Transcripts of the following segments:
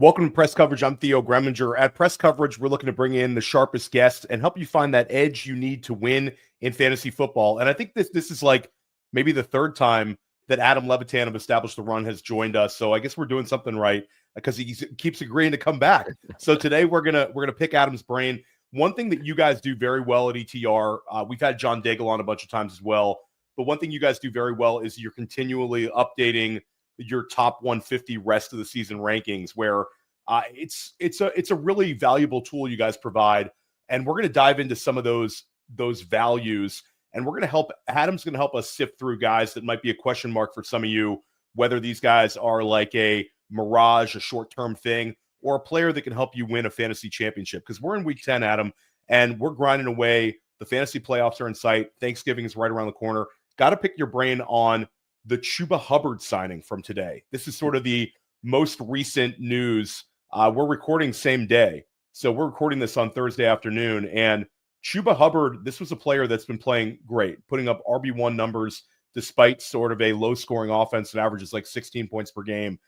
Welcome to Press Coverage. I'm Theo Gremminger. At Press Coverage, we're looking to bring in the sharpest guests and help you find that edge you need to win in fantasy football. And I think this is like maybe the third time that Adam Levitan of Establish the Run has joined us. So I guess we're doing something right because he keeps agreeing to come back. So today we're gonna pick Adam's brain. One thing that you guys do very well at ETR, we've had John Daigle on a bunch of times as well. But one thing you guys do very well is you're continually updating your top 150 rest of the season rankings, where it's a really valuable tool you guys provide, and we're going to dive into some of those values, and we're going to help. Adam's going to help us sift through guys that might be a question mark for some of you, whether these guys are like a mirage, a short-term thing, or a player that can help you win a fantasy championship. Because we're in week 10, Adam, and we're grinding away. The fantasy playoffs are in sight. Thanksgiving is right around the corner. Got to pick your brain on the Chubba Hubbard signing from today. This is sort of the most recent news. We're recording same day. So we're recording this on Thursday afternoon. And Chubba Hubbard, this was a player that's been playing great, putting up RB1 numbers despite sort of a low-scoring offense that averages like 16 points per game.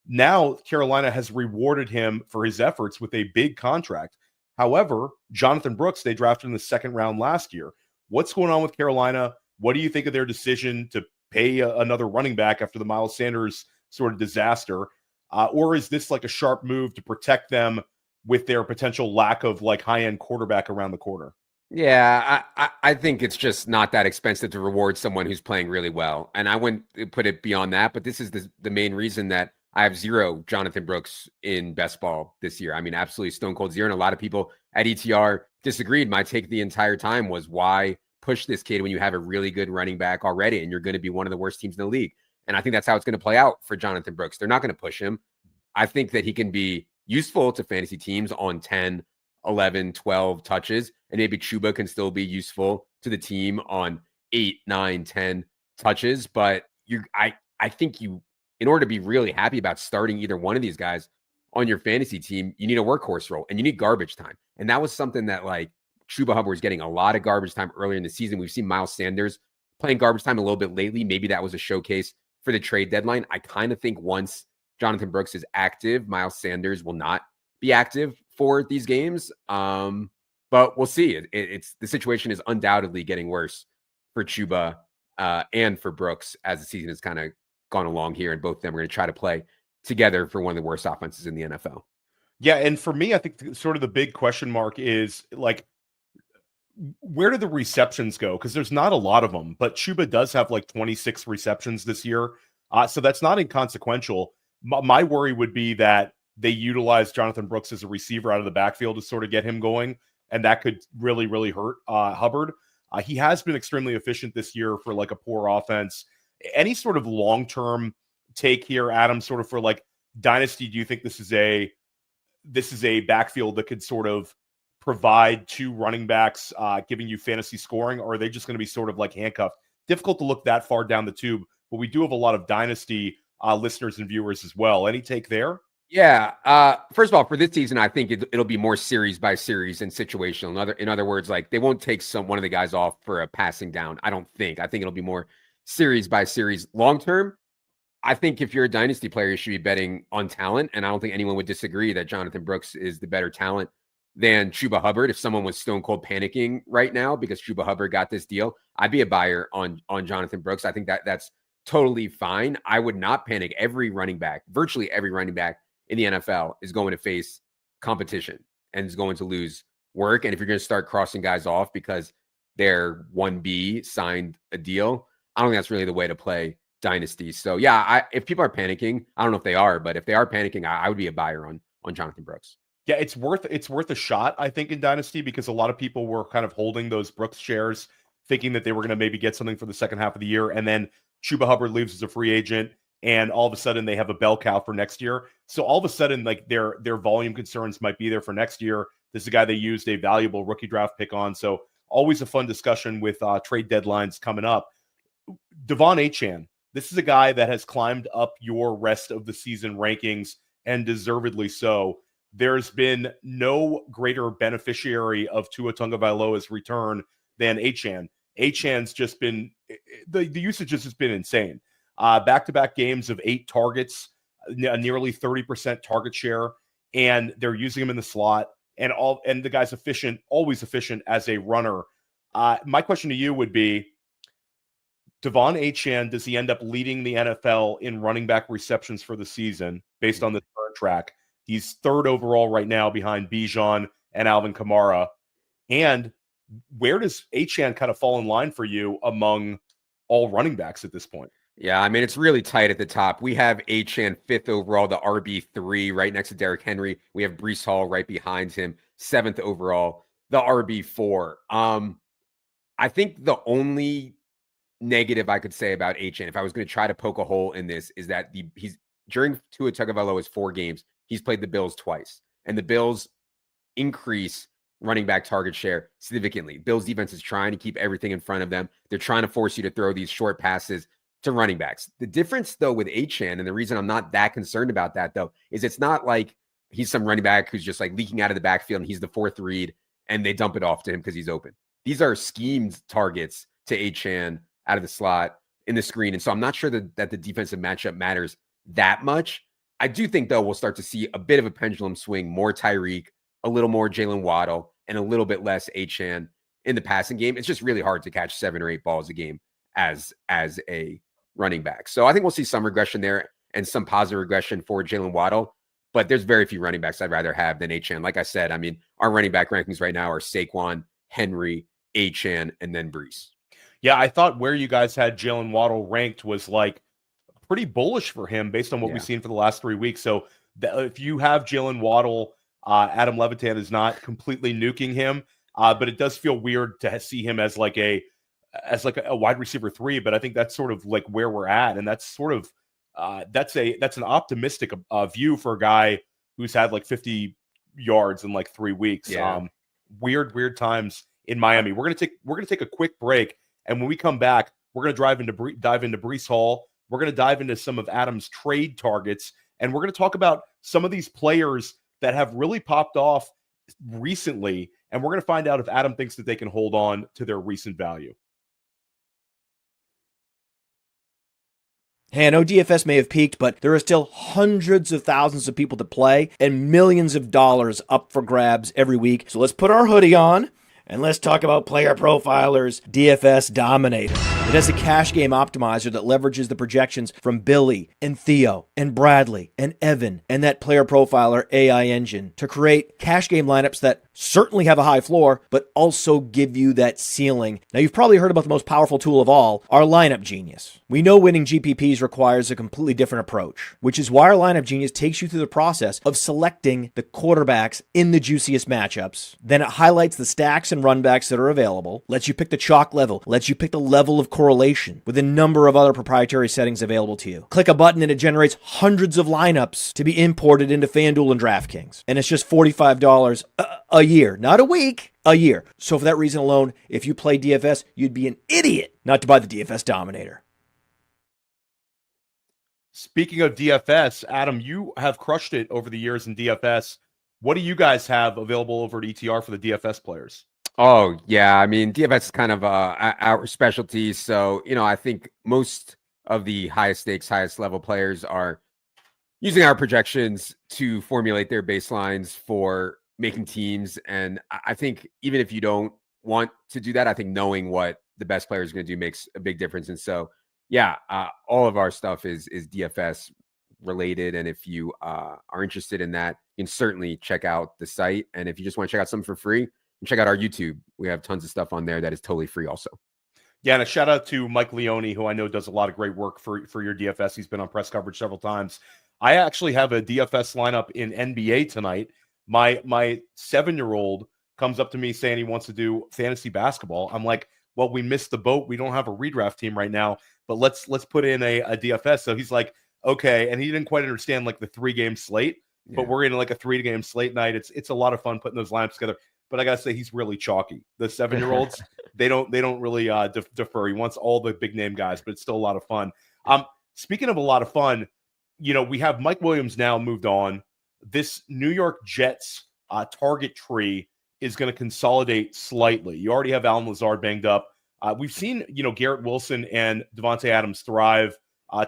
Now, Carolina has rewarded him for his efforts with a big contract. However, Jonathan Brooks, they drafted in the second round last year. What's going on with Carolina? What do you think of their decision to pay another running back after the Miles Sanders sort of disaster? Or is this like a sharp move to protect them with their potential lack of like high-end quarterback around the corner? Yeah, I think it's just not that expensive to reward someone who's playing really well. And I wouldn't put it beyond that, but this is the main reason that I have zero Jonathan Brooks in best ball this year. I mean, absolutely stone cold zero. And a lot of people at ETR disagreed. My take the entire time was, why push this kid when you have a really good running back already and you're going to be one of the worst teams in the league? And I think that's how it's going to play out for Jonathan Brooks. They're not going to push him. I think that he can be useful to fantasy teams on 10, 11, 12 touches. And maybe Chubba can still be useful to the team on 8, 9, 10 touches. But I think you, in order to be really happy about starting either one of these guys on your fantasy team, you need a workhorse role and you need garbage time. And that was something that like Chubba Hubbard was getting a lot of garbage time earlier in the season. We've seen Miles Sanders playing garbage time a little bit lately. Maybe that was a showcase for the trade deadline. I kind of think once Jonathan Brooks is active, Miles Sanders will not be active for these games. But we'll see. It's the situation is undoubtedly getting worse for Chubba and for Brooks as the season has kind of gone along here, and both of them are going to try to play together for one of the worst offenses in the NFL. Yeah, and for me, I think sort of the big question mark is like, where do the receptions go? Because there's not a lot of them, but Chubba does have like 26 receptions this year. So that's not inconsequential. My worry would be that they utilize Jonathan Brooks as a receiver out of the backfield to sort of get him going, and that could really, really hurt Hubbard. He has been extremely efficient this year for like a poor offense. Any sort of long-term take here, Adam, sort of for like dynasty, do you think this is a backfield that could sort of provide two running backs, giving you fantasy scoring, or are they just going to be sort of like handcuffed? Difficult to look that far down the tube, but we do have a lot of dynasty listeners and viewers as well. Any take there? Yeah. First of all, for this season, I think it'll be more series by series and situational. In other words, like they won't take one of the guys off for a passing down. I think it'll be more series by series. Long term, I think if you're a dynasty player, you should be betting on talent, and I don't think anyone would disagree that Jonathan Brooks is the better talent than Chubba Hubbard. If someone was stone cold panicking right now because Chubba Hubbard got this deal, I'd be a buyer on Jonathan Brooks. I think that's totally fine. I would not panic. Virtually every running back in the NFL is going to face competition and is going to lose work. And if you're going to start crossing guys off because their 1B signed a deal, I don't think that's really the way to play dynasty. So yeah, if people are panicking, I don't know if they are, but if they are panicking, I would be a buyer on Jonathan Brooks. Yeah, it's worth a shot, I think, in dynasty, because a lot of people were kind of holding those Brooks shares, thinking that they were going to maybe get something for the second half of the year, and then Chubba Hubbard leaves as a free agent, and all of a sudden they have a bell cow for next year. So all of a sudden, like their volume concerns might be there for next year. This is a guy they used a valuable rookie draft pick on. So always a fun discussion with trade deadlines coming up. Devon Achane, this is a guy that has climbed up your rest of the season rankings, and deservedly so. There's been no greater beneficiary of Tua Tagovailoa's return than Achane. Achane's just been, the usage has just been insane. Back-to-back games of 8 targets, nearly 30% target share. and they're using him in the slot, and the guy's efficient, always efficient as a runner. My question to you would be, Devon Achane, does he end up leading the NFL in running back receptions for the season based on the current track? He's third overall right now behind Bijan and Alvin Kamara. And where does Achane kind of fall in line for you among all running backs at this point? Yeah, I mean, it's really tight at the top. We have Achane fifth overall, the RB3, right next to Derrick Henry. We have Breece Hall right behind him, seventh overall, the RB4. I think the only negative I could say about Achane, if I was going to try to poke a hole in this, is that he's during Tua Tagovailoa's 4 games, he's played the Bills twice, and the Bills increase running back target share significantly. Bills defense is trying to keep everything in front of them. They're trying to force you to throw these short passes to running backs. The difference, though, with Achane, and the reason I'm not that concerned about that, though, is it's not like he's some running back who's just like leaking out of the backfield and he's the 4th read and they dump it off to him because he's open. These are schemed targets to Achane out of the slot in the screen. And so I'm not sure that the defensive matchup matters that much. I do think, though, we'll start to see a bit of a pendulum swing, more Tyreek, a little more Jaylen Waddle, and a little bit less Achane in the passing game. It's just really hard to catch 7 or 8 balls a game as a running back. So I think we'll see some regression there and some positive regression for Jaylen Waddle, but there's very few running backs I'd rather have than Achane. Like I said, I mean, our running back rankings right now are Saquon, Henry, Achane, and then Breece. Yeah, I thought where you guys had Jaylen Waddle ranked was like pretty bullish for him based on what we've seen for the last 3 weeks. So if you have Jaylen Waddle, Adam Levitan is not completely nuking him, but it does feel weird to see him as like a wide receiver 3. But I think that's sort of like where we're at, and that's sort of that's an optimistic view for a guy who's had like 50 yards in like 3 weeks. Yeah. Weird times in Miami. We're gonna take a quick break. And when we come back, we're going to dive into Breece Hall. We're going to dive into some of Adam's trade targets. And we're going to talk about some of these players that have really popped off recently. And we're going to find out if Adam thinks that they can hold on to their recent value. Hey, I know DFS may have peaked, but there are still hundreds of thousands of people to play and millions of dollars up for grabs every week. So let's put our hoodie on. And let's talk about Player Profiler's DFS Dominator. It has a cash game optimizer that leverages the projections from Billy and Theo and Bradley and Evan and that Player Profiler AI engine to create cash game lineups that certainly have a high floor, but also give you that ceiling. Now, you've probably heard about the most powerful tool of all, our Lineup Genius. We know winning GPPs requires a completely different approach, which is why our Lineup Genius takes you through the process of selecting the quarterbacks in the juiciest matchups. Then it highlights the stacks and runbacks that are available, lets you pick the chalk level, lets you pick the level of correlation with a number of other proprietary settings available to you. Click a button and it generates hundreds of lineups to be imported into FanDuel and DraftKings. And it's just $45 a year, not a week, a year. So for that reason alone, if you play DFS, you'd be an idiot not to buy the DFS Dominator. Speaking of DFS, Adam, you have crushed it over the years in DFS. What do you guys have available over at ETR for the DFS players? Oh, yeah. I mean, DFS is kind of our specialty. So, I think most of the highest stakes, highest level players are using our projections to formulate their baselines for making teams. And I think even if you don't want to do that, I think knowing what the best player is going to do makes a big difference. And so, yeah, all of our stuff is DFS related. And if you are interested in that, you can certainly check out the site. And if you just want to check out something for free, and check out our YouTube. We have tons of stuff on there that is totally free also. Yeah, and a shout out to Mike Leone, who I know does a lot of great work for your DFS. He's been on press coverage several times. I actually have a DFS lineup in NBA tonight. My 7-year-old comes up to me saying he wants to do fantasy basketball. I'm like, well, we missed the boat. We don't have a redraft team right now, but let's put in a DFS. So he's like, okay. And he didn't quite understand like the 3-game slate, but we're in like a 3-game slate night. It's a lot of fun putting those lineups together. But I gotta say, he's really chalky. The 7-year-olds, they don't really defer. He wants all the big name guys, but it's still a lot of fun. Speaking of a lot of fun, we have Mike Williams now moved on. This New York Jets target tree is going to consolidate slightly. You already have Alan Lazard banged up. We've seen Garrett Wilson and Devontae Adams thrive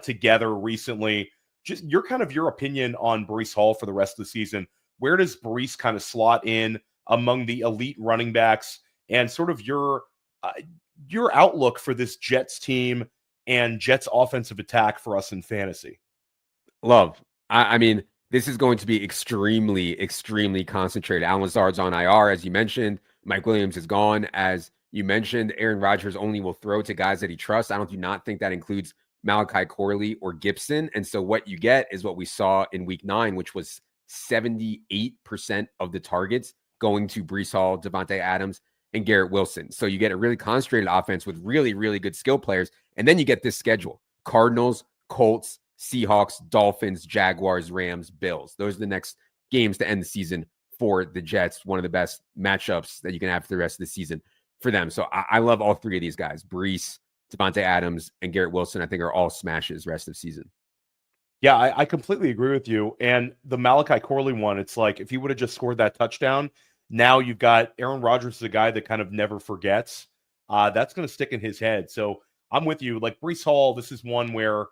together recently. Just your opinion on Breece Hall for the rest of the season. where does Breece kind of slot in among the elite running backs, and sort of your outlook for this Jets team and Jets offensive attack for us in fantasy? Love. I mean, this is going to be extremely, extremely concentrated. Alan Lazard's on IR, as you mentioned. Mike Williams is gone, as you mentioned. Aaron Rodgers only will throw to guys that he trusts. I do not think that includes Malachi Corley or Gibson. And so what you get is what we saw in week 9, which was 78% of the targets going to Breece Hall, Davante Adams, and Garrett Wilson. So you get a really concentrated offense with really, really good skill players. And then you get this schedule: Cardinals, Colts, Seahawks, Dolphins, Jaguars, Rams, Bills. Those are the next games to end the season for the Jets. One of the best matchups that you can have for the rest of the season for them. So I love all three of these guys. Breece, Davante Adams, and Garrett Wilson, I think, are all smashes rest of the season. Yeah, I completely agree with you. And the Malachi Corley one, it's like if he would have just scored that touchdown, now you've got Aaron Rodgers is a guy that kind of never forgets. That's going to stick in his head. So I'm with you. Like Breece Hall, this is one where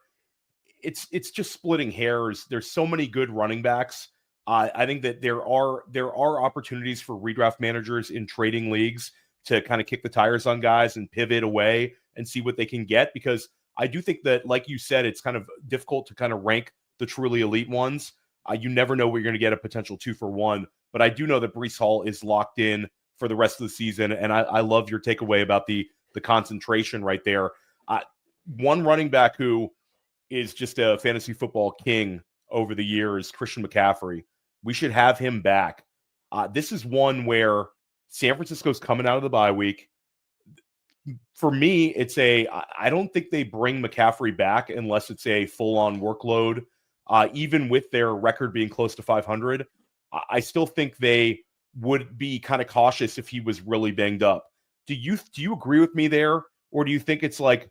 it's just splitting hairs. There's so many good running backs. I think that there are opportunities for redraft managers in trading leagues to kind of kick the tires on guys and pivot away and see what they can get, because I do think that, like you said, it's kind of difficult to kind of rank the truly elite ones. You never know where you're going to get a potential 2-for-1, but I do know that Breece Hall is locked in for the rest of the season, and I love your takeaway about the concentration right there. One running back who is just a fantasy football king over the years, Christian McCaffrey. We should have him back. This is one where San Francisco's coming out of the bye week. For me, I don't think they bring McCaffrey back unless it's a full-on workload. Even with their record being close to 500, I still think they would be kind of cautious if he was really banged up. Do you agree with me there? Or do you think it's like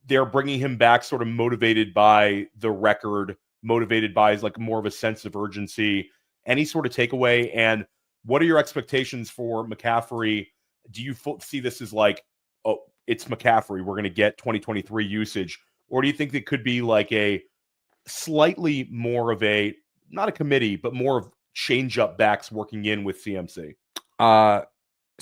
they're bringing him back sort of motivated by the record, motivated by like more of a sense of urgency? Any sort of takeaway? And what are your expectations for McCaffrey? Do you see this as like, oh, it's McCaffrey, we're going to get 2023 usage? Or do you think it could be like a slightly more of a, not a committee, but more of change up backs working in with CMC?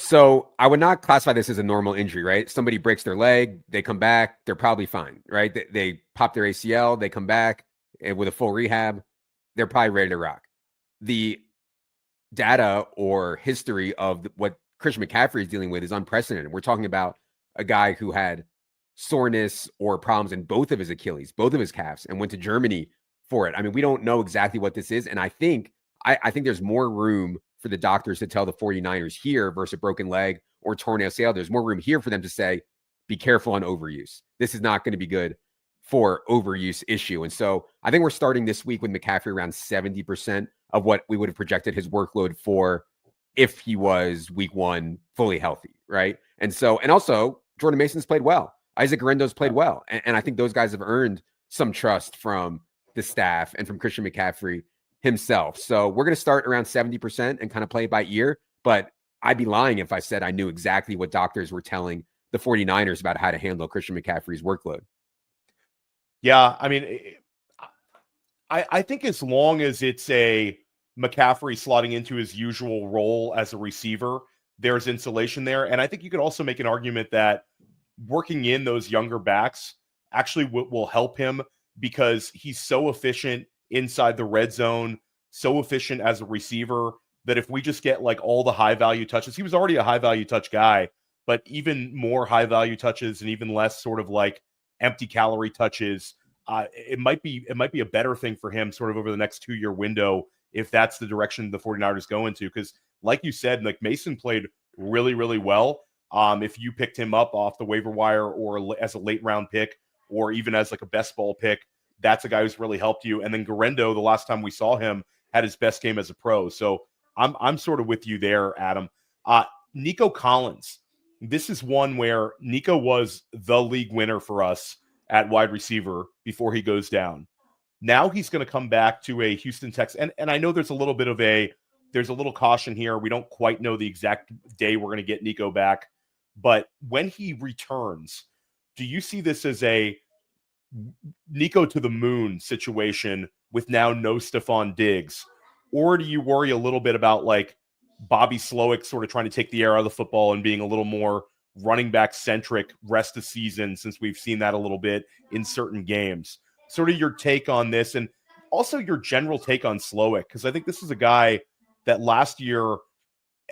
So I would not classify this as a normal injury, right? Somebody breaks their leg, they come back, they're probably fine, right? They pop their ACL, they come back and with a full rehab, they're probably ready to rock. The data or history of what Christian McCaffrey is dealing with is unprecedented. We're talking about a guy who had soreness or problems in both of his Achilles, both of his calves, and went to Germany for it. I mean, we don't know exactly what this is. And I think there's more room for the doctors to tell the 49ers here versus a broken leg or torn ACL. There's more room here for them to say, be careful on overuse. This is not going to be good for overuse issue. And so I think we're starting this week with McCaffrey around 70% of what we would have projected his workload for if he was week 1 fully healthy, right? And also Jordan Mason's played well. Isaac Guerendo's played well. And I think those guys have earned some trust from the staff and from Christian McCaffrey himself. So we're going to start around 70% and kind of play it by ear. But I'd be lying if I said I knew exactly what doctors were telling the 49ers about how to handle Christian McCaffrey's workload. Yeah, I mean, I think as long as it's a McCaffrey slotting into his usual role as a receiver, there's insulation there. And I think you could also make an argument that working in those younger backs actually will help him, because he's so efficient inside the red zone, so efficient as a receiver, that if we just get like all the high value touches, he was already a high value touch guy, but even more high value touches and even less sort of like empty calorie touches, it might be a better thing for him sort of over the next 2-year window, if that's the direction the 49ers go into. Because like you said, like Mason played really, really well. If you picked him up off the waiver wire or as a late round pick, or even as like a best ball pick, that's a guy who's really helped you. And then Guerendo, the last time we saw him, had his best game as a pro. So I'm sort of with you there, Adam. Nico Coliins. This is one where Nico was the league winner for us at wide receiver before he goes down. Now he's going to come back to a Houston Texans. And I know there's a little caution here. We don't quite know the exact day we're going to get Nico back. But when he returns, do you see this as a Nico to the moon situation with now no Stephon Diggs, Or do you worry a little bit about like Bobby Slowick sort of trying to take the air out of the football and being a little more running back centric rest of season, since we've seen that a little bit in certain games? Sort of your take on this, and also your general take on Slowick, because I think this is a guy that last year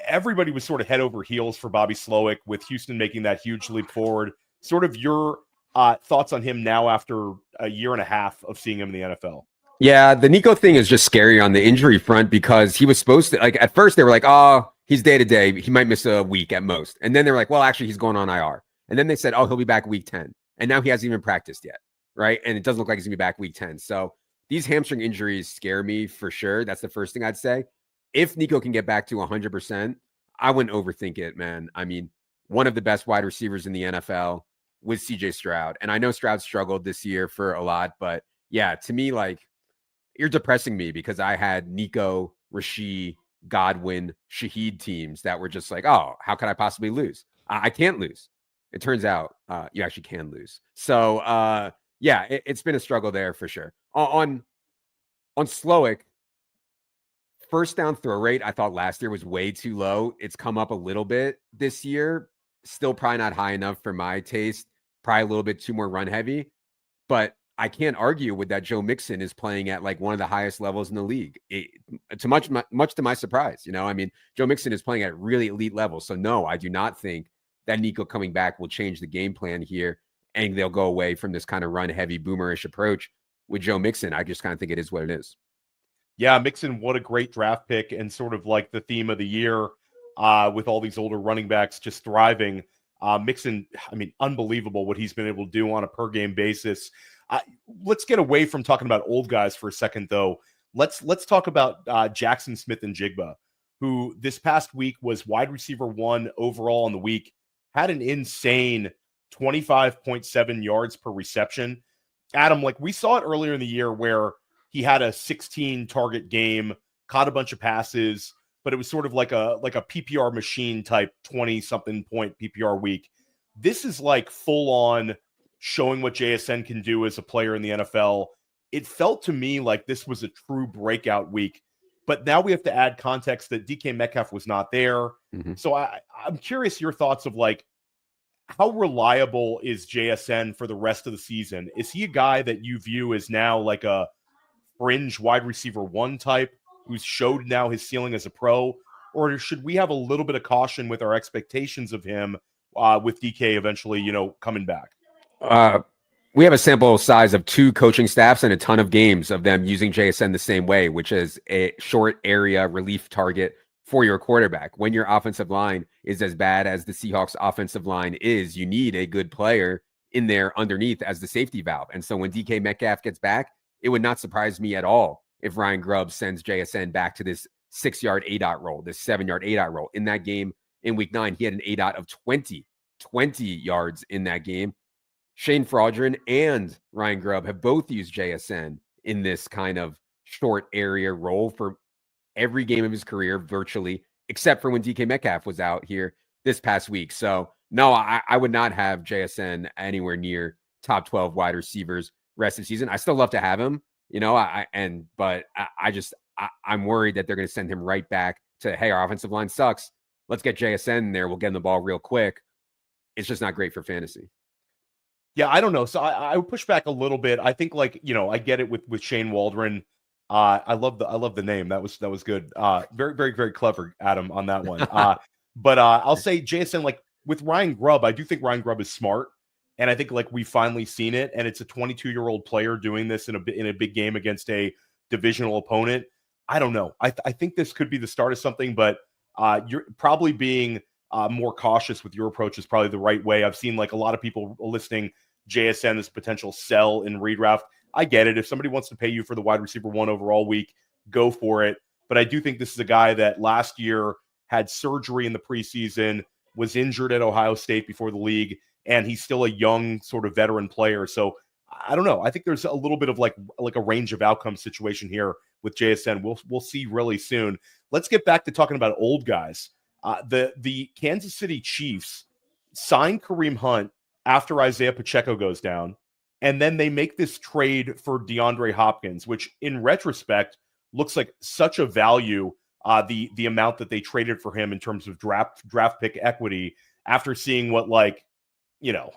everybody was sort of head over heels for Bobby Slowick, with Houston making that huge leap forward. Sort of your thoughts on him now after a year and a half of seeing him in the NFL. Yeah, the Nico thing is just scary on the injury front, because he was supposed to, like, at first they were like, oh, he's day to day. He might miss a week at most. And then they're like, well, actually, he's going on IR. And then they said, oh, he'll be back week 10. And now he hasn't even practiced yet. Right. And it doesn't look like he's going to be back week 10. So these hamstring injuries scare me for sure. That's the first thing I'd say. If Nico can get back to 100%, I wouldn't overthink it, man. I mean, one of the best wide receivers in the NFL with CJ Stroud. And I know Stroud struggled this year for a lot, but yeah, to me, like, you're depressing me, because I had Nico, Rashee, Godwin, Shaheed teams that were just like, oh, how could I possibly lose? I can't lose. It turns out you actually can lose. So, yeah, it's been a struggle there for sure. On Slowick, first down throw rate, I thought last year was way too low. It's come up a little bit this year. Still probably not high enough for my taste. Probably a little bit too more run heavy. But I can't argue with that. Joe Mixon is playing at like one of the highest levels in the league. To much to my surprise, you know, I mean, Joe Mixon is playing at really elite levels. So no, I do not think that Nico coming back will change the game plan here, and they'll go away from this kind of run heavy boomerish approach with Joe Mixon. I just kind of think it is what it is. Yeah, Mixon, what a great draft pick, and sort of like the theme of the year with all these older running backs just thriving. Mixon, I mean, unbelievable what he's been able to do on a per game basis. Let's get away from talking about old guys for a second, though. Let's talk about Jackson Smith-Njigba, who this past week was wide receiver 1 overall in the week, had an insane 25.7 yards per reception. Adam, like, we saw it earlier in the year where he had a 16 target game, caught a bunch of passes, but it was sort of like a PPR machine type 20 something point PPR week. This is like full on showing what JSN can do as a player in the NFL. It felt to me like this was a true breakout week, but now we have to add context that DK Metcalf was not there. Mm-hmm. So I'm curious your thoughts of like, how reliable is JSN for the rest of the season? Is he a guy that you view as now like a fringe wide receiver 1 type who's showed now his ceiling as a pro, or should we have a little bit of caution with our expectations of him with DK eventually, you know, coming back? We have a sample size of 2 coaching staffs and a ton of games of them using JSN the same way, which is a short area relief target for your quarterback. When your offensive line is as bad as the Seahawks offensive line is, you need a good player in there underneath as the safety valve. And so when DK Metcalf gets back, it would not surprise me at all if Ryan Grubb sends JSN back to this 6-yard ADOT roll, this 7-yard ADOT roll. In that game in week 9, he had an ADOT of 20 yards in that game. Shane Fraudrin and Ryan Grubb have both used JSN in this kind of short area role for every game of his career, virtually, except for when DK Metcalf was out here this past week. So no, I would not have JSN anywhere near top 12 wide receivers rest of the season. I still love to have him, you know, I'm worried that they're going to send him right back to, hey, our offensive line sucks. Let's get JSN in there. We'll get him the ball real quick. It's just not great for fantasy. Yeah, I don't know. So I would push back a little bit. I think, like, you know, I get it with Shane Waldron. I love the name. That was good. Very, very, very clever, Adam, on that one. But I'll say JSN, like with Ryan Grubb, I do think Ryan Grubb is smart. And I think like we've finally seen it. And it's a 22-year-old player doing this in a big game against a divisional opponent. I don't know. I think this could be the start of something, but you're probably being more cautious with your approach is probably the right way. I've seen like a lot of people listing JSN as potential sell in redraft. I get it. If somebody wants to pay you for the wide receiver 1 overall week, go for it. But I do think this is a guy that last year had surgery in the preseason, was injured at Ohio State before the league, and he's still a young sort of veteran player. So I don't know. I think there's a little bit of like a range of outcome situation here with JSN. We'll see really soon. Let's get back to talking about old guys. The Kansas City Chiefs signed Kareem Hunt after Isaiah Pacheco goes down, and then they make this trade for DeAndre Hopkins, which in retrospect looks like such a value. The amount that they traded for him in terms of draft pick equity after seeing what, like, you know,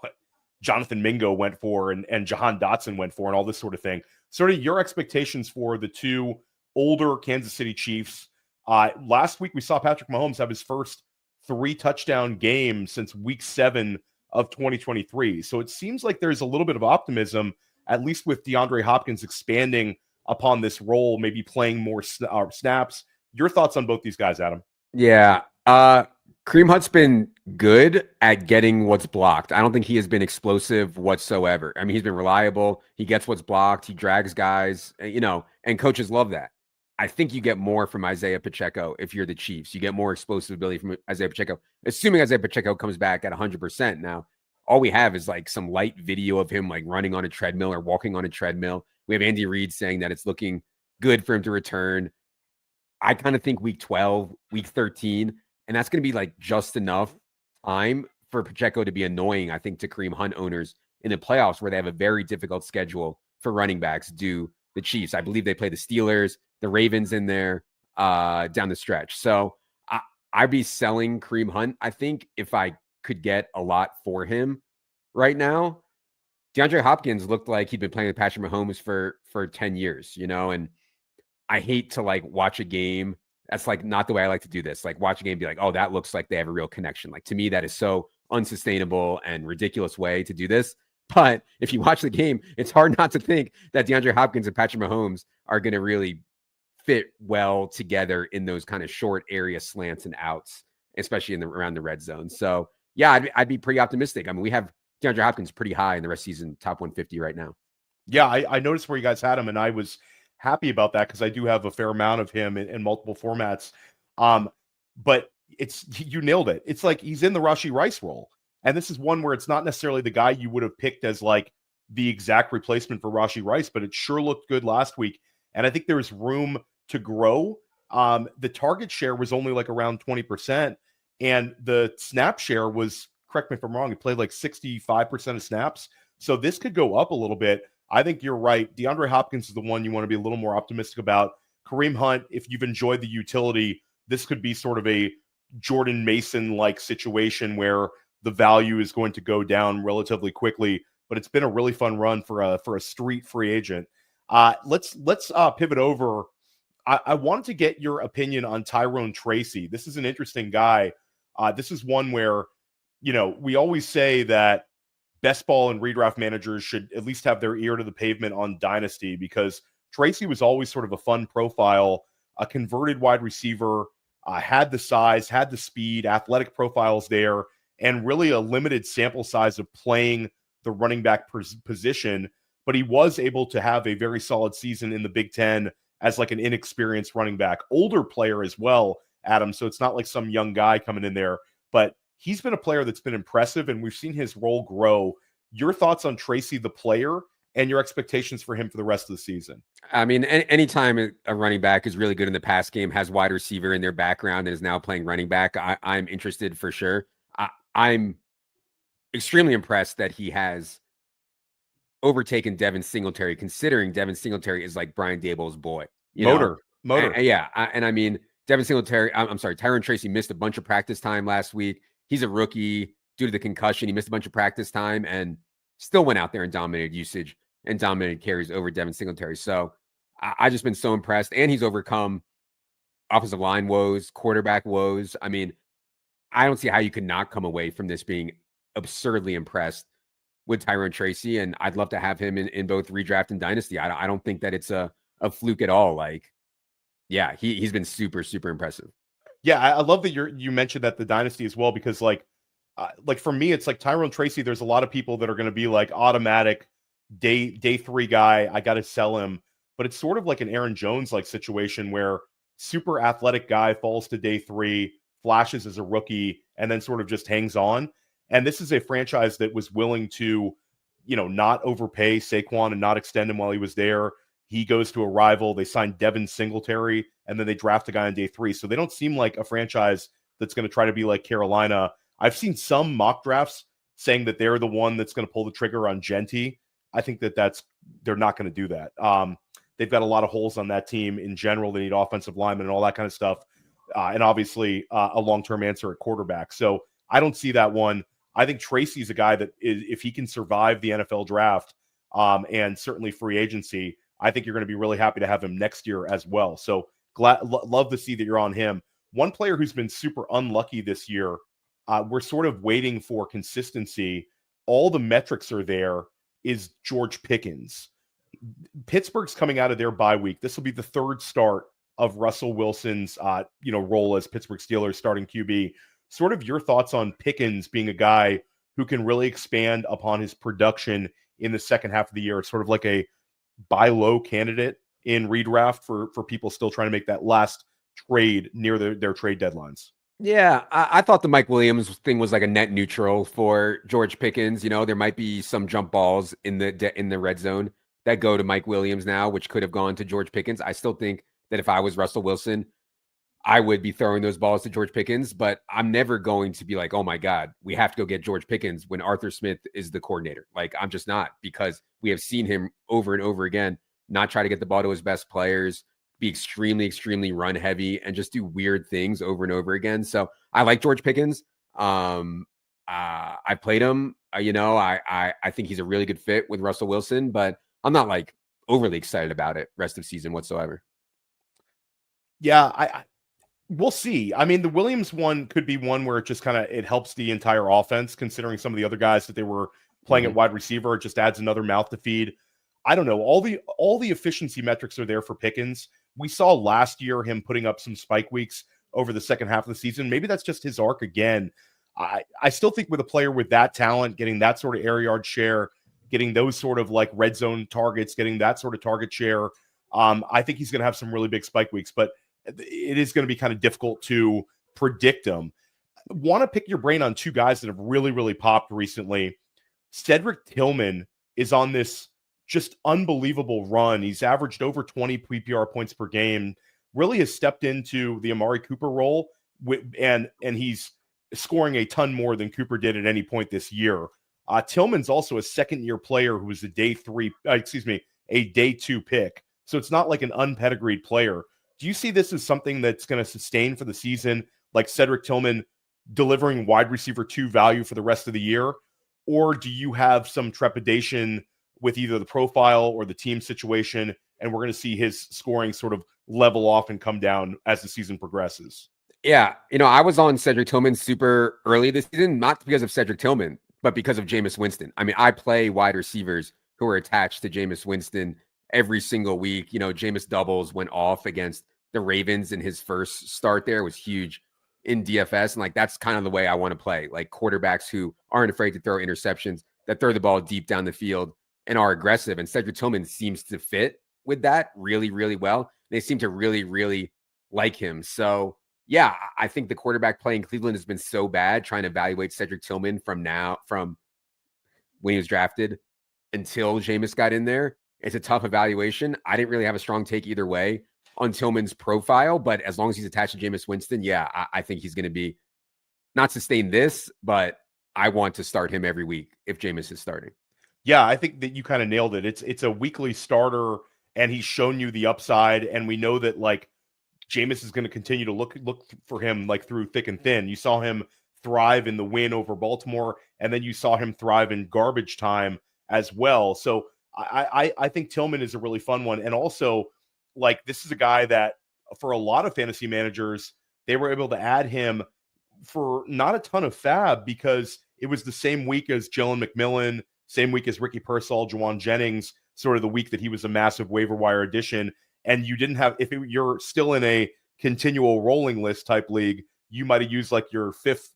Jonathan Mingo went for and Jahan Dotson went for and all this sort of thing. Sort of your expectations for the two older Kansas City Chiefs. Last week we saw Patrick Mahomes have his first 3-touchdown game since week 7 of 2023. So it seems like there's a little bit of optimism, at least with DeAndre Hopkins expanding upon this role, maybe playing more snaps. Your thoughts on both these guys, Adam? Yeah. Kareem Hunt's been good at getting what's blocked. I don't think he has been explosive whatsoever. I mean, he's been reliable. He gets what's blocked. He drags guys, you know, and coaches love that. I think you get more from Isaiah Pacheco if you're the Chiefs. You get more explosive ability from Isaiah Pacheco, assuming Isaiah Pacheco comes back at 100%. Now, all we have is like some light video of him like running on a treadmill or walking on a treadmill. We have Andy Reid saying that it's looking good for him to return. I kind of think week 12, week 13, and that's going to be like just enough time for Pacheco to be annoying, I think, to Kareem Hunt owners in the playoffs where they have a very difficult schedule for running backs due the Chiefs. I believe they play the Steelers, the Ravens in there down the stretch. So I'd be selling Kareem Hunt, I think, if I could get a lot for him right now. DeAndre Hopkins looked like he'd been playing with Patrick Mahomes for 10 years, you know, and I hate to like watch a game. That's like not the way I like to do this. Like watch a game and be like, oh, that looks like they have a real connection. Like to me, that is so unsustainable and ridiculous way to do this. But if you watch the game, it's hard not to think that DeAndre Hopkins and Patrick Mahomes are going to really fit well together in those kind of short area slants and outs, especially around the red zone. So yeah, I'd be pretty optimistic. I mean, we have DeAndre Hopkins pretty high in the rest of season, top 150 right now. Yeah, I noticed where you guys had him, and I was happy about that because I do have a fair amount of him in multiple formats. But you nailed it. It's like he's in the Rashee Rice role. And this is one where it's not necessarily the guy you would have picked as like the exact replacement for Rashee Rice, but it sure looked good last week. And I think there's room to grow. The target share was only like around 20%. And the snap share was, correct me if I'm wrong, he played like 65% of snaps. So this could go up a little bit. I think you're right. DeAndre Hopkins is the one you want to be a little more optimistic about. Kareem Hunt, if you've enjoyed the utility, this could be sort of a Jordan Mason-like situation where the value is going to go down relatively quickly. But it's been a really fun run for a street free agent. Let's pivot over. I wanted to get your opinion on Tyrone Tracy. This is an interesting guy. This is one where, you know, we always say that best ball and redraft managers should at least have their ear to the pavement on Dynasty because Tracy was always sort of a fun profile, a converted wide receiver, had the size, had the speed, athletic profiles there, and really a limited sample size of playing the running back position. But he was able to have a very solid season in the Big Ten as like an inexperienced running back, older player as well, Adam. So it's not like some young guy coming in there, but he's been a player that's been impressive, and we've seen his role grow. Your thoughts on Tracy, the player, and your expectations for him for the rest of the season? I mean, anytime a running back is really good in the pass game, has wide receiver in their background, and is now playing running back, I'm interested for sure. I'm extremely impressed that he has overtaken Devin Singletary, considering Devin Singletary is like Brian Daboll's boy. Motor. And I mean, Devin Singletary, I'm sorry, Tyrone Tracy missed a bunch of practice time last week. He's a rookie due to the concussion. He missed a bunch of practice time and still went out there and dominated usage and dominated carries over Devin Singletary. So I just been so impressed. And he's overcome offensive line woes, quarterback woes. I mean, I don't see how you could not come away from this being absurdly impressed with Tyrone Tracy. And I'd love to have him in both redraft and dynasty. I don't think that it's a fluke at all. Like, yeah, he's been super, super impressive. Yeah, I love that you mentioned that the dynasty as well, because like for me, it's like Tyrone Tracy. There's a lot of people that are going to be like automatic day 3 guy. I got to sell him, but it's sort of like an Aaron Jones like situation where super athletic guy falls to day 3, flashes as a rookie, and then sort of just hangs on. And this is a franchise that was willing to, you know, not overpay Saquon and not extend him while he was there. He goes to a rival. They signed Devin Singletary, and then they draft a guy on day 3. So they don't seem like a franchise that's going to try to be like Carolina. I've seen some mock drafts saying that they're the one that's going to pull the trigger on Genty. I think that they're not going to do that. they've got a lot of holes on that team in general. They need offensive linemen and all that kind of stuff. And obviously a long-term answer at quarterback. So I don't see that one. I think Tracy's a guy that if he can survive the NFL draft and certainly free agency, I think you're going to be really happy to have him next year as well. So love to see that you're on him. One player who's been super unlucky this year, we're sort of waiting for consistency. All the metrics are there, is George Pickens. Pittsburgh's coming out of their bye week. This will be the third start of Russell Wilson's role as Pittsburgh Steelers starting QB. Sort of your thoughts on Pickens being a guy who can really expand upon his production in the second half of the year. It's sort of like a buy low candidate in redraft for people still trying to make that last trade near their trade deadlines. Yeah, I thought the Mike Williams thing was like a net neutral for George Pickens. There might be some jump balls in the red zone that go to Mike Williams now, which could have gone to George Pickens. I still think that if I was Russell Wilson, I would be throwing those balls to George Pickens, but I'm never going to be like, oh my God, we have to go get George Pickens when Arthur Smith is the coordinator. Like, I'm just not, because we have seen him over and over again not try to get the ball to his best players, be extremely, extremely run heavy, and just do weird things over and over again. So I like George Pickens. I played him. I think he's a really good fit with Russell Wilson, but I'm not like overly excited about it rest of season whatsoever. Yeah, we'll see. I mean, the Williams one could be one where it just it helps the entire offense, considering some of the other guys that they were playing at wide receiver. It just adds another mouth to feed. I don't know. All the efficiency metrics are there for Pickens. We saw last year him putting up some spike weeks over the second half of the season. Maybe that's just his arc again. I still think with a player with that talent, getting that sort of air yard share, getting those sort of like red zone targets, getting that sort of target share, I think he's going to have some really big spike weeks, but it is going to be kind of difficult to predict him. Want to pick your brain on two guys that have really, really popped recently. Cendric Tillman is on this just unbelievable run. He's averaged over 20 PPR points per game, really has stepped into the Amari Cooper role, and he's scoring a ton more than Cooper did at any point this year. Tillman's also a second-year player who was a day two pick. So it's not like an unpedigreed player. Do you see this as something that's going to sustain for the season, like Cendric Tillman delivering wide receiver 2 value for the rest of the year? Or do you have some trepidation with either the profile or the team situation, and we're going to see his scoring sort of level off and come down as the season progresses? Yeah, I was on Cendric Tillman super early this season, not because of Cendric Tillman, but because of Jameis Winston. I mean, I play wide receivers who are attached to Jameis Winston every single week. Jameis doubles went off against the Ravens in his first start there. It was huge in DFS. And that's kind of the way I want to play. Like quarterbacks who aren't afraid to throw interceptions, that throw the ball deep down the field and are aggressive. And Cendric Tillman seems to fit with that really, really well. They seem to really, really like him. So yeah, I think the quarterback play in Cleveland has been so bad trying to evaluate Cendric Tillman from when he was drafted until Jameis got in there. It's a tough evaluation. I didn't really have a strong take either way on Tillman's profile, but as long as he's attached to Jameis Winston, yeah, I think he's going to be not sustain this, but I want to start him every week if Jameis is starting. Yeah, I think that you kind of nailed it. It's a weekly starter, and he's shown you the upside, and we know that like Jameis is going to continue to look for him like through thick and thin. You saw him thrive in the win over Baltimore, and then you saw him thrive in garbage time as well. So I think Tillman is a really fun one, and also like this is a guy that for a lot of fantasy managers, they were able to add him for not a ton of fab because it was the same week as Jalen McMillan, same week as Ricky Pearsall, Juwan Jennings, sort of the week that he was a massive waiver wire addition. And you didn't have, you're still in a continual rolling list type league, you might have used like your fifth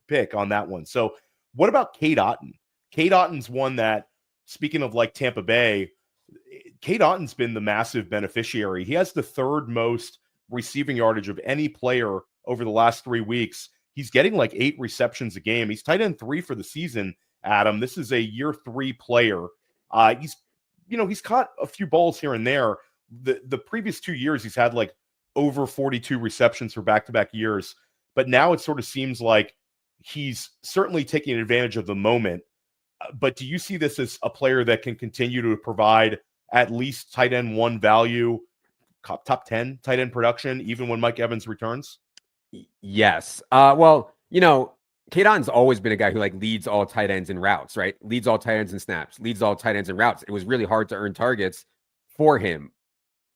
pick on that one. So what about Cade Otton? Cade Otton's one that, speaking of like Tampa Bay, Cade Otton's been the massive beneficiary. He has the third most receiving yardage of any player over the last 3 weeks. He's getting like 8 receptions a game. He's tight end 3 for the season, Adam. This is a year 3 player. He's caught a few balls here and there. The previous 2 years, he's had like over 42 receptions for back-to-back years. But now it sort of seems like he's certainly taking advantage of the moment. But do you see this as a player that can continue to provide at least tight end 1 value, top 10 tight end production, even when Mike Evans returns? Yes. Well, Cade Otton's always been a guy who like leads all tight ends in routes, right? Leads all tight ends in snaps, leads all tight ends in routes. It was really hard to earn targets for him.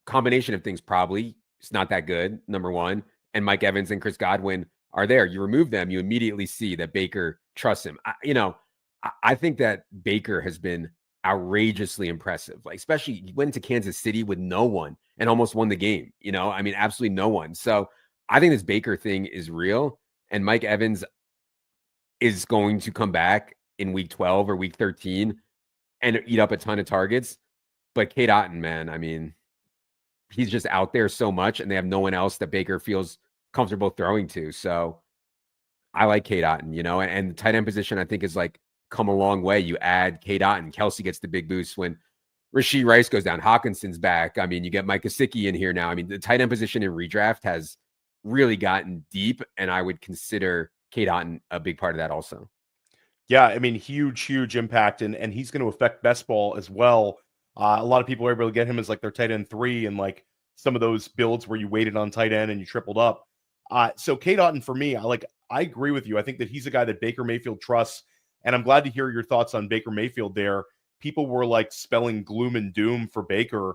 Combination of things, probably. It's not that good, number one. And Mike Evans and Chris Godwin are there. You remove them, you immediately see that Baker trusts him. I think that Baker has been outrageously impressive. Like, especially he went to Kansas City with no one and almost won the game. Absolutely no one. So I think this Baker thing is real. And Mike Evans is going to come back in week 12 or week 13 and eat up a ton of targets. But Cade Otton, man, he's just out there so much, and they have no one else that Baker feels comfortable throwing to. So I like Cade Otton, and the tight end position I think is like come a long way. You add Cade Otton, Kelsey gets the big boost when Rashee Rice goes down, Hawkinson's back. You get Mike Gesicki in here now. The tight end position in redraft has really gotten deep, and I would consider Cade Otton a big part of that also. Yeah, huge impact, and he's going to affect best ball as well. A lot of people are able to get him as like their tight end 3 and like some of those builds where you waited on tight end and you tripled up. So Cade Otton for me, I agree with you. I think that he's a guy that Baker Mayfield trusts, and I'm glad to hear your thoughts on Baker Mayfield there. People were like spelling gloom and doom for Baker.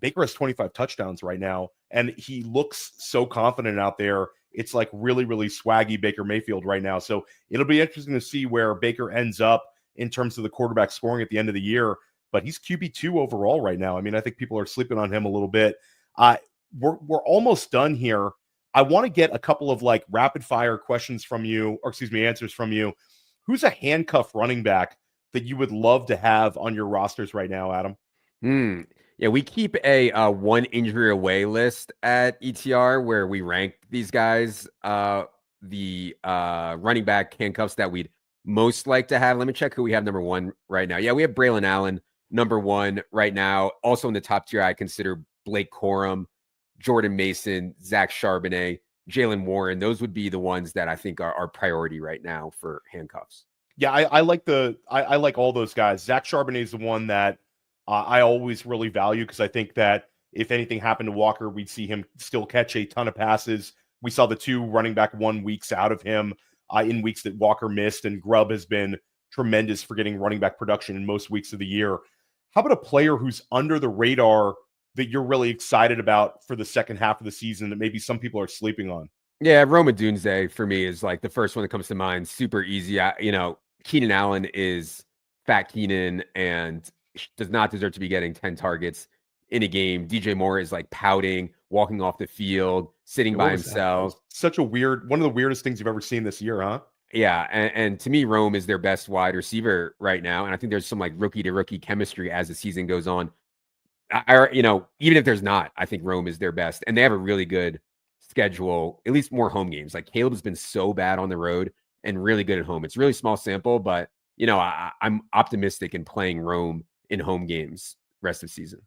Baker has 25 touchdowns right now, and he looks so confident out there. It's like really, really swaggy Baker Mayfield right now. So it'll be interesting to see where Baker ends up in terms of the quarterback scoring at the end of the year. But he's QB2 overall right now. I think people are sleeping on him a little bit. We're almost done here. I want to get a couple of like rapid fire questions from you, or answers from you. Who's a handcuff running back that you would love to have on your rosters right now, Adam? Yeah, we keep a one injury away list at ETR where we rank these guys, the running back handcuffs that we'd most like to have. Let me check who we have number 1 right now. Yeah, we have Braylon Allen number 1 right now. Also in the top tier, I consider Blake Corum, Jordan Mason, Zach Charbonnet, Jaylen Warren. Those would be the ones that I think are priority right now for handcuffs. Yeah, I like I like all those guys. Zach Charbonnet is the one that I always really value, because I think that if anything happened to Walker, we'd see him still catch a ton of passes. We saw the 2 running back 1 weeks out of him in weeks that Walker missed, and Grubb has been tremendous for getting running back production in most weeks of the year. How about a player who's under the radar that you're really excited about for the second half of the season that maybe some people are sleeping on? Yeah, Rome Odunze for me is like the first one that comes to mind. Super easy. Keenan Allen is fat Keenan and does not deserve to be getting 10 targets in a game. DJ Moore is like pouting, walking off the field, sitting by himself. Such a one of the weirdest things you've ever seen this year, huh? Yeah, and to me, Rome is their best wide receiver right now, and I think there's some like rookie to rookie chemistry as the season goes on. Even if there's not, I think Rome is their best, and they have a really good schedule, at least more home games. Like Caleb has been so bad on the road and really good at home. It's really small sample, but I'm optimistic in playing Rome in home games rest of the season.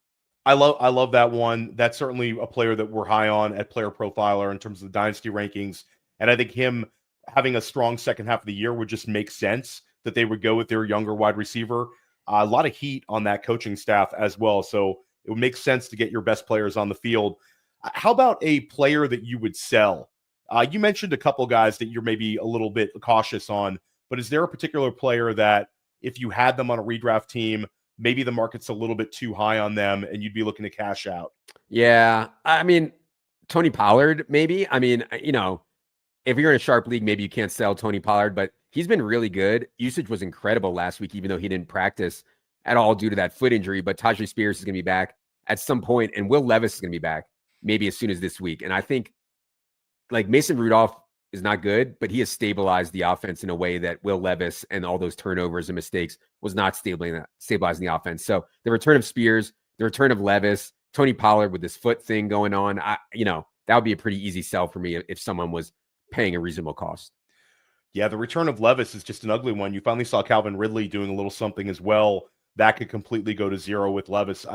I love that one. That's certainly a player that we're high on at Player Profiler in terms of the dynasty rankings, and I think him having a strong second half of the year would just make sense that they would go with their younger wide receiver. A lot of heat on that coaching staff as well, so it would make sense to get your best players on the field. How about a player that you would sell? You mentioned a couple guys that you're maybe a little bit cautious on, but is there a particular player that if you had them on a redraft team, maybe the market's a little bit too high on them and you'd be looking to cash out? Yeah, Tony Pollard, maybe. If you're in a sharp league, maybe you can't sell Tony Pollard, but he's been really good. Usage was incredible last week, even though he didn't practice at all due to that foot injury. But Tajay Spears is going to be back at some point, and Will Levis is going to be back maybe as soon as this week. And I think like Mason Rudolph is not good, but he has stabilized the offense in a way that Will Levis and all those turnovers and mistakes was not stabilizing the offense. So the return of Spears, the return of Levis, Tony Pollard with this foot thing going on, that would be a pretty easy sell for me if someone was paying a reasonable cost. Yeah, the return of Levis is just an ugly one. You finally saw Calvin Ridley doing a little something as well. That could completely go to zero with Levis.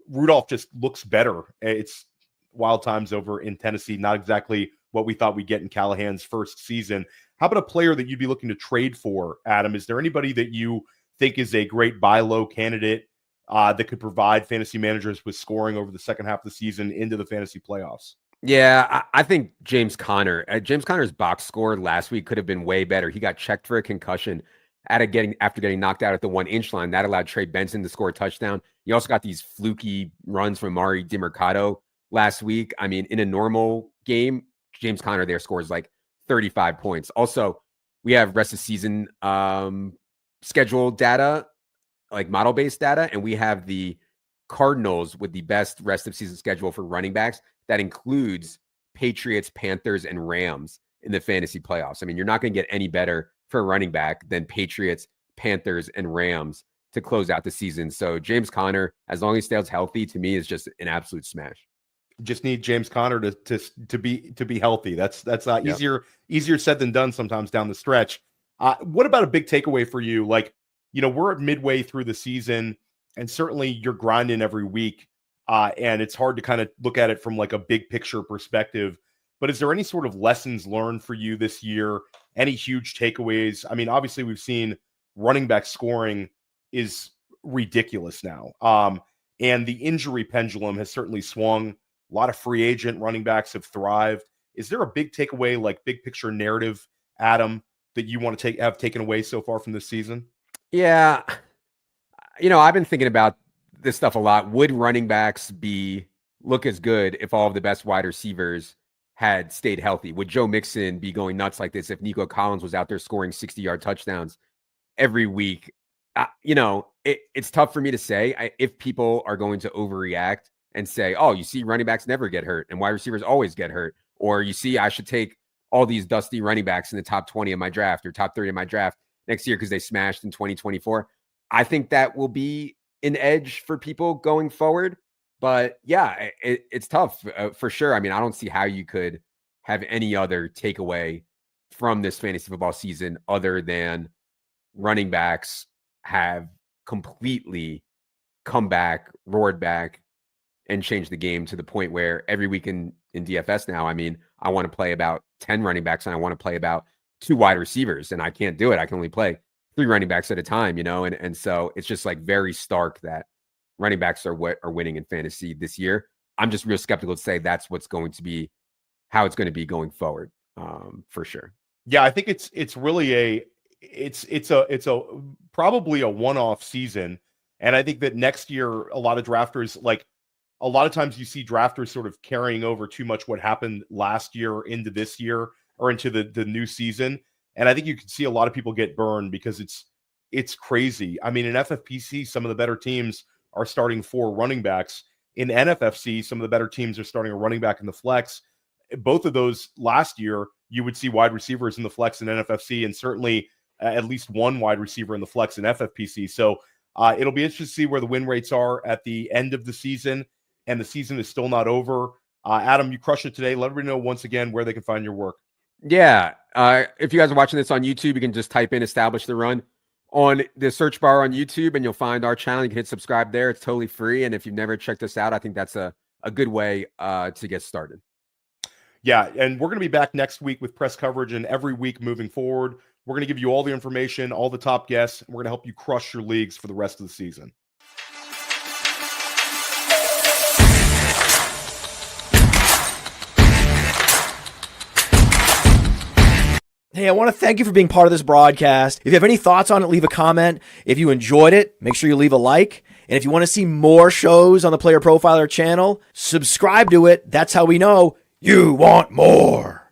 Rudolph just looks better. It's wild times over in Tennessee. Not exactly what we thought we'd get in Callahan's first season. How about a player that you'd be looking to trade for, Adam? Is there anybody that you think is a great buy low candidate that could provide fantasy managers with scoring over the second half of the season into the fantasy playoffs? Yeah, I think James Conner. James Conner's box score last week could have been way better. He got checked for a concussion after getting knocked out at the 1-inch line. That allowed Trey Benson to score a touchdown. You also got these fluky runs from Mari DiMercato last week. I mean, in a normal game, James Conner there scores like 35 points. Also, we have rest of season schedule data, like model-based data, and we have the Cardinals with the best rest of season schedule for running backs. That includes Patriots, Panthers, and Rams in the fantasy playoffs. I mean, you're not going to get any better for a running back than Patriots, Panthers, and Rams to close out the season. So James Conner, as long as he stays healthy, to me is just an absolute smash. Just need James Conner to be healthy. That's easier said than done sometimes down the stretch. What about a big takeaway for you? Like, we're at midway through the season, and certainly you're grinding every week. And it's hard to kind of look at it from like a big picture perspective. But is there any sort of lessons learned for you this year? Any huge takeaways? I mean, obviously we've seen running back scoring is ridiculous now. And the injury pendulum has certainly swung. A lot of free agent running backs have thrived. Is there a big takeaway, like big picture narrative, Adam, that you want to have taken away so far from this season? Yeah. I've been thinking about this stuff a lot. Would running backs look as good if all of the best wide receivers had stayed healthy? Would Joe Mixon be going nuts like this if Nico Coliins was out there scoring 60-yard touchdowns every week? It's tough for me to say if people are going to overreact and say, oh, you see running backs never get hurt and wide receivers always get hurt. Or you see I should take all these dusty running backs in the top 20 of my draft or top 30 of my draft next year because they smashed in 2024. I think that will be an edge for people going forward. But yeah, it's tough for sure. I mean, I don't see how you could have any other takeaway from this fantasy football season other than running backs have completely come back, roared back, and changed the game to the point where every week in DFS now, I mean, I want to play about 10 running backs and I want to play about 2 wide receivers, and I can't do it. I can only play 3 running backs at a time, and so it's just like very stark that running backs are what are winning in fantasy this year. I'm just real skeptical to say that's what's going to be how it's going to be going forward, for sure. Yeah, I think it's really it's probably a one-off season, and I think that next year a lot of drafters, like a lot of times you see drafters sort of carrying over too much what happened last year into this year or into the new season. And I think you can see a lot of people get burned because it's crazy. I mean, in FFPC, some of the better teams are starting 4 running backs. In NFFC, some of the better teams are starting a running back in the flex. Both of those last year, you would see wide receivers in the flex in NFFC, and certainly at least one wide receiver in the flex in FFPC. So it'll be interesting to see where the win rates are at the end of the season, and the season is still not over. Adam, you crushed it today. Let everybody know once again where they can find your work. Yeah. If you guys are watching this on YouTube, you can just type in Establish the Run on the search bar on YouTube and you'll find our channel. You can hit subscribe there. It's totally free. And if you've never checked us out, I think that's a good way to get started. Yeah. And we're going to be back next week with press coverage, and every week moving forward, we're going to give you all the information, all the top guests, and we're going to help you crush your leagues for the rest of the season. Hey, I want to thank you for being part of this broadcast. If you have any thoughts on it, leave a comment. If you enjoyed it, make sure you leave a like. And if you want to see more shows on the Player Profiler channel, subscribe to it. That's how we know you want more.